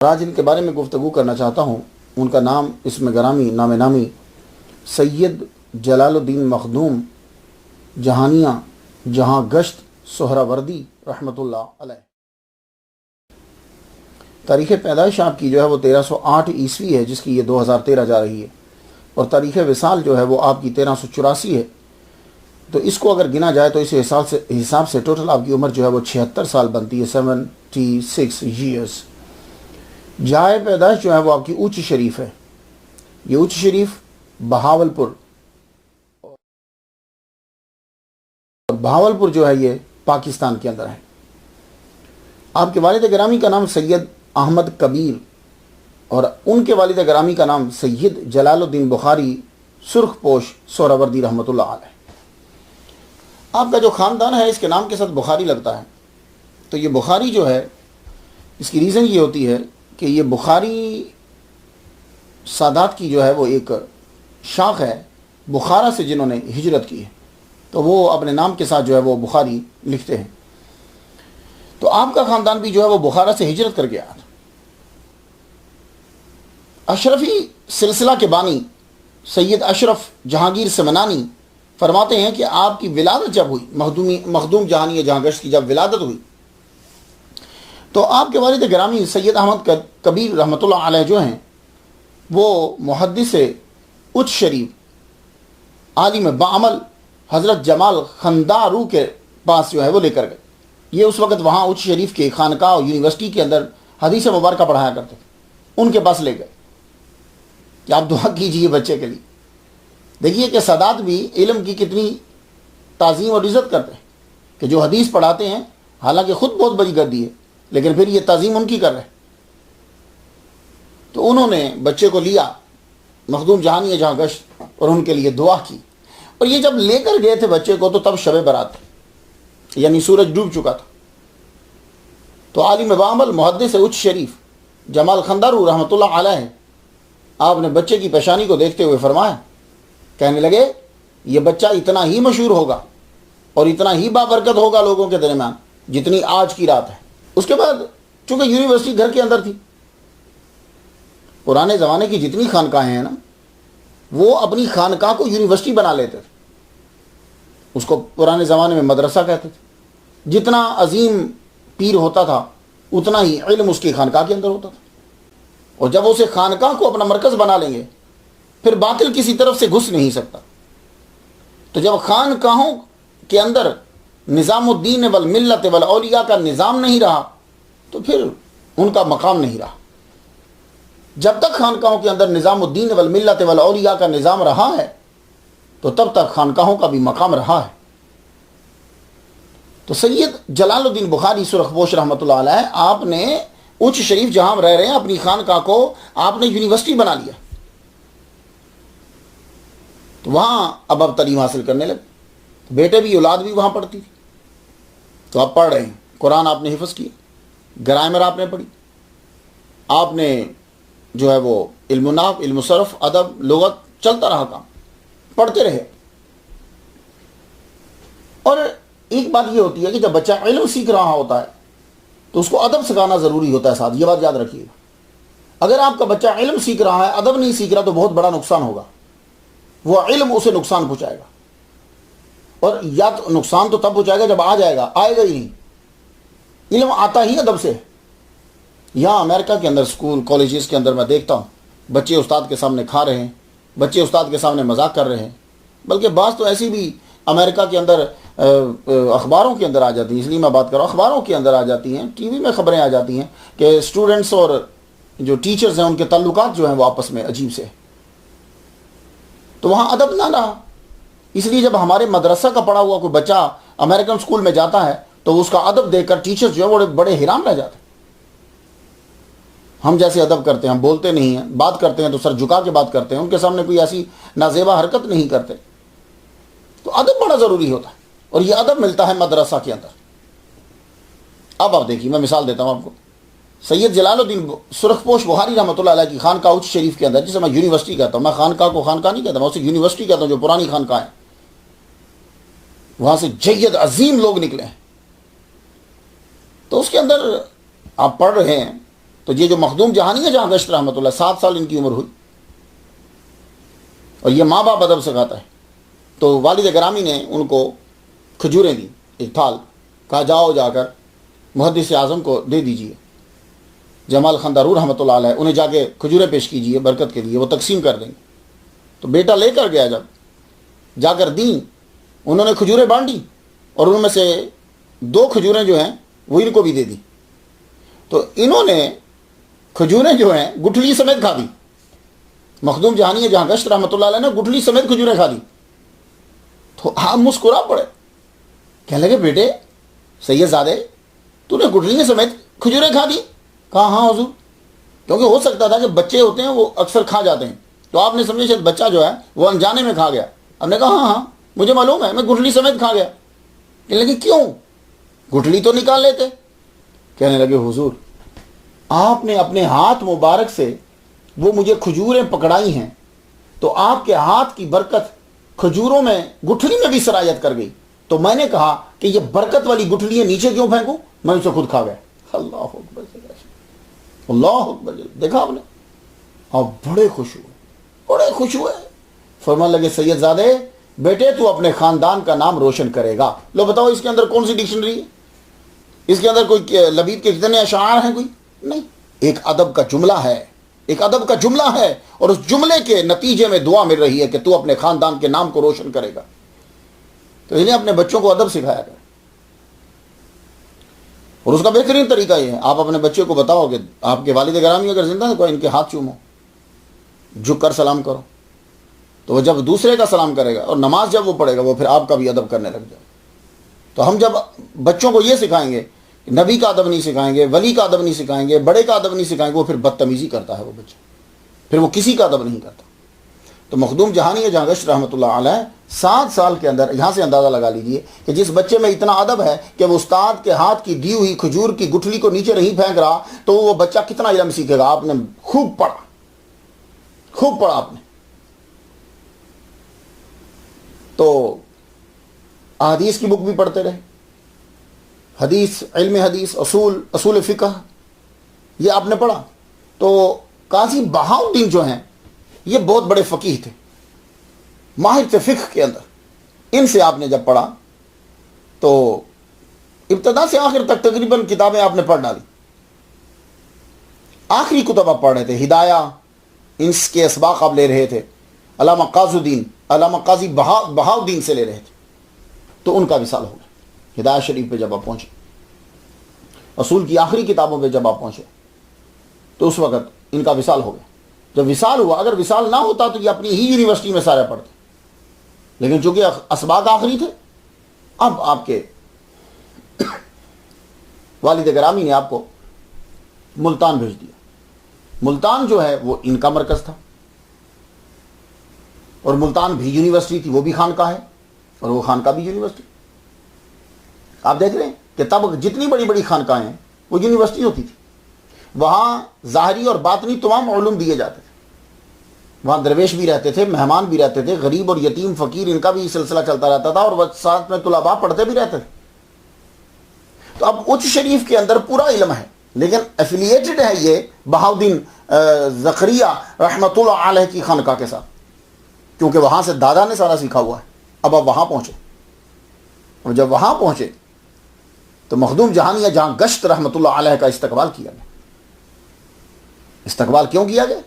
آج ان کے بارے میں گفتگو کرنا چاہتا ہوں. ان کا نام اسم گرامی نام نامی سید جلال الدین مخدوم جہانیہ جہاں گشت سہراوردی رحمۃ اللہ علیہ. تاریخ پیدائش آپ کی جو ہے وہ 1308 عیسوی ہے، جس کی یہ 2013 جا رہی ہے، اور تاریخ وصال جو ہے وہ آپ کی 1384 ہے. تو اس کو اگر گنا جائے تو اس حساب سے ٹوٹل آپ کی عمر جو ہے وہ 76 سال بنتی ہے، 76 ایئرس. جائے پیدائش جو ہے وہ آپ کی اونچ شریف ہے. یہ اونچ شریف بہاولپور جو ہے یہ پاکستان کے اندر ہے. آپ کے والد گرامی کا نام سید احمد کبیر اور ان کے والد گرامی کا نام سید جلال الدین بخاری سرخ پوش سہراوردی رحمۃ اللہ علیہ. آپ کا جو خاندان ہے اس کے نام کے ساتھ بخاری لگتا ہے. تو یہ بخاری جو ہے اس کی ریزن یہ ہوتی ہے کہ یہ بخاری سادات کی جو ہے وہ ایک شاخ ہے بخارا سے، جنہوں نے ہجرت کی ہے، تو وہ اپنے نام کے ساتھ جو ہے وہ بخاری لکھتے ہیں. تو آپ کا خاندان بھی جو ہے وہ بخارا سے ہجرت کر کے آیا تھا. اشرفی سلسلہ کے بانی سید اشرف جہانگیر سمنانی فرماتے ہیں کہ آپ کی ولادت جب ہوئی، مخدوم جہانیہ جہاں گشت کی جب ولادت ہوئی، تو آپ کے والد گرامی سید احمد کبیر رحمۃ اللہ علیہ جو ہیں وہ محدث اچ شریف عالم بعمل حضرت جمال خندارو کے پاس جو ہے وہ لے کر گئے. یہ اس وقت وہاں اچ شریف کے خانقاہ اور یونیورسٹی کے اندر حدیث مبارکہ پڑھایا کرتے تھے. ان کے پاس لے گئے کہ آپ دعا کیجئے بچے کے لیے. دیکھیے کہ سادات بھی علم کی کتنی تعظیم اور عزت کرتے ہیں کہ جو حدیث پڑھاتے ہیں، حالانکہ خود بہت بڑی گردی ہے لیکن پھر یہ تعظیم ان کی کر رہے. تو انہوں نے بچے کو لیا مخدوم جہانیہ جہاں گشت اور ان کے لیے دعا کی. اور یہ جب لے کر گئے تھے بچے کو تو تب شب برات تھی، یعنی سورج ڈوب چکا تھا. تو عالم بعمل محدث اچ شریف جمال خندارو رحمۃ اللہ علیہ آپ نے بچے کی پیشانی کو دیکھتے ہوئے فرمایا، کہنے لگے یہ بچہ اتنا ہی مشہور ہوگا اور اتنا ہی بابرکت ہوگا لوگوں کے درمیان جتنی آج کی رات ہے. اس کے بعد چونکہ یونیورسٹی گھر کے اندر تھی، پرانے زمانے کی جتنی خانقاہیں ہیں نا وہ اپنی خانقاہ کو یونیورسٹی بنا لیتے تھے. اس کو پرانے زمانے میں مدرسہ کہتے تھے. جتنا عظیم پیر ہوتا تھا اتنا ہی علم اس کی خانقاہ کے اندر ہوتا تھا. اور جب اسے خانقاہ کو اپنا مرکز بنا لیں گے پھر باطل کسی طرف سے گھس نہیں سکتا. تو جب خانقاہوں کے اندر نظام الدین والملت والاولیاء کا نظام نہیں رہا تو پھر ان کا مقام نہیں رہا. جب تک خانقاہوں کے اندر نظام الدین والملت والاولیاء کا نظام رہا ہے تو تب تک خانقاہوں کا بھی مقام رہا ہے. تو سید جلال الدین بخاری سرخ پوش رحمۃ اللہ علیہ آپ نے اچ شریف جہاں رہ رہے ہیں اپنی خانقاہ کو آپ نے یونیورسٹی بنا لیا. تو وہاں اب تعلیم حاصل کرنے لگے. بیٹے بھی اولاد بھی وہاں پڑھتی تھی. تو آپ پڑھ رہے ہیں، قرآن آپ نے حفظ کیا، گرامر آپ نے پڑھی، آپ نے جو ہے وہ علم نحو، علم صرف، ادب، لغت چلتا رہا، کام پڑھتے رہے. اور ایک بات یہ ہوتی ہے کہ جب بچہ علم سیکھ رہا ہوتا ہے تو اس کو ادب سکھانا ضروری ہوتا ہے. ساتھ یہ بات یاد رکھیے گا، اگر آپ کا بچہ علم سیکھ رہا ہے ادب نہیں سیکھ رہا تو بہت بڑا نقصان ہوگا. وہ علم اسے نقصان پہنچائے گا، اور یا تو نقصان تو تب پہنچائے گا جب آ جائے گا ہی نہیں. علم آتا ہی ادب سے. یہاں امریکہ کے اندر اسکول کالجز کے اندر میں دیکھتا ہوں بچے استاد کے سامنے کھا رہے ہیں، بچے استاد کے سامنے مذاق کر رہے ہیں. بلکہ بعض تو ایسی بھی امریکہ کے اندر اخباروں کے اندر آ جاتی ہیں، اس لیے میں بات کر رہا ہوں، اخباروں کے اندر آ جاتی ہیں، ٹی وی میں خبریں آ جاتی ہیں کہ اسٹوڈنٹس اور جو ٹیچرز ہیں ان کے تعلقات جو ہیں وہ آپس میں عجیب سے. تو وہاں ادب نہ رہا. اس لیے جب ہمارے مدرسہ کا پڑھا ہوا کوئی بچہ امریکن اسکول میں جاتا ہے تو اس کا ادب دیکھ کر ٹیچرز جو ہیں وہ بڑے حیران رہ جاتے ہیں. ہم جیسے ادب کرتے ہیں، ہم بولتے نہیں ہیں، بات کرتے ہیں تو سر جھکا کے بات کرتے ہیں، ان کے سامنے کوئی ایسی نازیبا حرکت نہیں کرتے. تو ادب بڑا ضروری ہوتا ہے اور یہ ادب ملتا ہے مدرسہ کے اندر. اب آپ دیکھیے، میں مثال دیتا ہوں آپ کو. سید جلال الدین سرخ پوش بخاری رحمۃ اللہ علیہ کی خانقاہ اچ شریف کے اندر، جسے میں یونیورسٹی کہتا ہوں، میں خانقاہ کو خانقاہ نہیں کہتا، میں اسے یونیورسٹی کہتا ہوں، جو پرانی خانقاہ ہے، وہاں سے جید عظیم لوگ نکلے ہیں. تو اس کے اندر آپ پڑھ رہے ہیں تو یہ جو مخدوم جہانیہ جہاں گشت رحمۃ اللہ 7 سال ان کی عمر ہوئی، اور یہ ماں باپ ادب سکھاتا ہے. تو والد گرامی نے ان کو کھجوریں دی، ایک تھال، کہا جاؤ جا کر محدث اعظم کو دے دیجئے، جمال خاندارور رحمۃ اللہ علیہ، انہیں جا کے کھجوریں پیش کیجئے برکت کے لیے، وہ تقسیم کر دیں گے. تو بیٹا لے کر گیا، جب جا کر دیں، انہوں نے کھجوریں بانٹی، اور ان میں سے 2 کھجوریں جو ہیں وہ ان کو بھی دے دی. تو انہوں نے کھجوریں جو ہیں گٹھلی سمیت کھا دی. مخدوم جہانیہ جہاں گشت رحمۃ اللہ علیہ نے گٹھلی سمیت کھجوریں کھا دی. تو آپ مسکرا پڑے، کہنے لگے بیٹے سید زادے تو نے گٹھلی سمیت کھجوریں کھا دی؟ کہا ہاں حضور، کیونکہ ہو سکتا تھا کہ بچے ہوتے ہیں وہ اکثر کھا جاتے ہیں، تو آپ نے سمجھے شاید بچہ جو ہے وہ انجانے میں کھا گیا. ہم نے کہا ہاں ہاں مجھے معلوم ہے، میں گٹھلی سمیت کھا گیا. کہنے لگے کیوں؟ گٹھلی تو نکال لیتے. کہنے لگے حضور آپ نے اپنے ہاتھ مبارک سے وہ مجھے کھجوریں پکڑائی ہیں، تو آپ کے ہاتھ کی برکت کھجوروں میں گٹھلی میں بھی سرایت کر گئی، تو میں نے کہا کہ یہ برکت والی گٹھلیاں نیچے کیوں پھینکوں، میں اسے خود کھا گیا. اللہ اکبر، اللہ اکبر. دیکھا آپ نے، آپ بڑے خوش ہوئے. فرمان لگے سید زادے بیٹے تو اپنے خاندان کا نام روشن کرے گا. لو بتاؤ اس کے اندر کون سی ڈکشنری ہے؟ اس کے اندر کوئی لبید کے کتنے اشعار ہیں؟ کوئی نہیں. ایک ادب کا جملہ ہے، اور اس جملے کے نتیجے میں دعا مل رہی ہے کہ تو اپنے خاندان کے نام کو روشن کرے گا. تو اس لیے اپنے بچوں کو ادب سکھایا کریں، اور اس کا بہترین طریقہ یہ ہے آپ اپنے بچے کو بتاؤ کہ آپ کے والد گرامی اگر زندہ ہے کوئی ان کے ہاتھ چومو، جھک کر سلام کرو. تو وہ جب دوسرے کا سلام کرے گا اور نماز جب وہ پڑھے گا وہ پھر آپ کا بھی ادب کرنے لگ جائے. تو ہم جب بچوں کو یہ سکھائیں گے، نبی کا ادب نہیں سکھائیں گے، ولی کا ادب نہیں سکھائیں گے، بڑے کا ادب نہیں سکھائیں گے، وہ پھر بدتمیزی کرتا ہے وہ بچہ، پھر وہ کسی کا ادب نہیں کرتا. تو مخدوم جہانیہ جہاں گشت رحمۃ اللہ علیہ 7 سال کے اندر، یہاں سے اندازہ لگا لیجئے کہ جس بچے میں اتنا ادب ہے کہ وہ استاد کے ہاتھ کی دی ہوئی کھجور کی گٹھلی کو نیچے نہیں پھینک رہا، تو وہ بچہ کتنا علم سیکھے گا. آپ نے خوب پڑھا آپ نے. تو احادیث کی بک بھی پڑھتے رہے، حدیث، علم حدیث، اصول فقہ، یہ آپ نے پڑھا. تو قاضی بہاؤالدین جو ہیں یہ بہت بڑے فقیہ تھے، ماہر تھے فقہ کے اندر. ان سے آپ نے جب پڑھا تو ابتدا سے آخر تک تقریباً کتابیں آپ نے پڑھ ڈالی. آخری کتب آپ پڑھ رہے تھے، ہدایہ، ان کے اسباق آپ لے رہے تھے، علامہ قاضی بہاؤالدین سے لے رہے تھے. تو ان کا وصال ہو گیا. ہدایہ شریف پہ جب آپ پہنچے، اصول کی آخری کتابوں پہ جب آپ پہنچے، تو اس وقت ان کا وصال ہو گیا. جب وصال ہوا، اگر وصال نہ ہوتا تو یہ اپنی ہی یونیورسٹی میں سارے پڑھتے، لیکن چونکہ اسباق آخری تھے، اب آپ کے والد گرامی نے آپ کو ملتان بھیج دیا. ملتان جو ہے وہ ان کا مرکز تھا، اور ملتان بھی یونیورسٹی تھی، وہ بھی خانقاہ ہے، اور وہ خانقاہ بھی یونیورسٹی. آپ دیکھ رہے ہیں کہ تب جتنی بڑی بڑی خانقاہیں ہیں وہ یونیورسٹی ہوتی تھی. وہاں ظاہری اور باطنی تمام علوم دیے جاتے تھے. وہاں درویش بھی رہتے تھے، مہمان بھی رہتے تھے، غریب اور یتیم فقیر ان کا بھی سلسلہ چلتا رہتا تھا، اور ساتھ میں طلباء پڑھتے بھی رہتے تھے. تو اب اچ شریف کے اندر پورا علم ہے، لیکن ایفیلیٹڈ ہے یہ بہاؤالدین زکریہ رحمۃ اللہ علیہ کی خانقاہ کے ساتھ، کیونکہ وہاں سے دادا نے سارا سیکھا ہوا ہے. اب آپ وہاں پہنچے، اور جب وہاں پہنچے تو مخدوم جہانیہ جہاں گشت رحمۃ اللہ علیہ کا استقبال کیا گیا. استقبال کیوں کیا گیا؟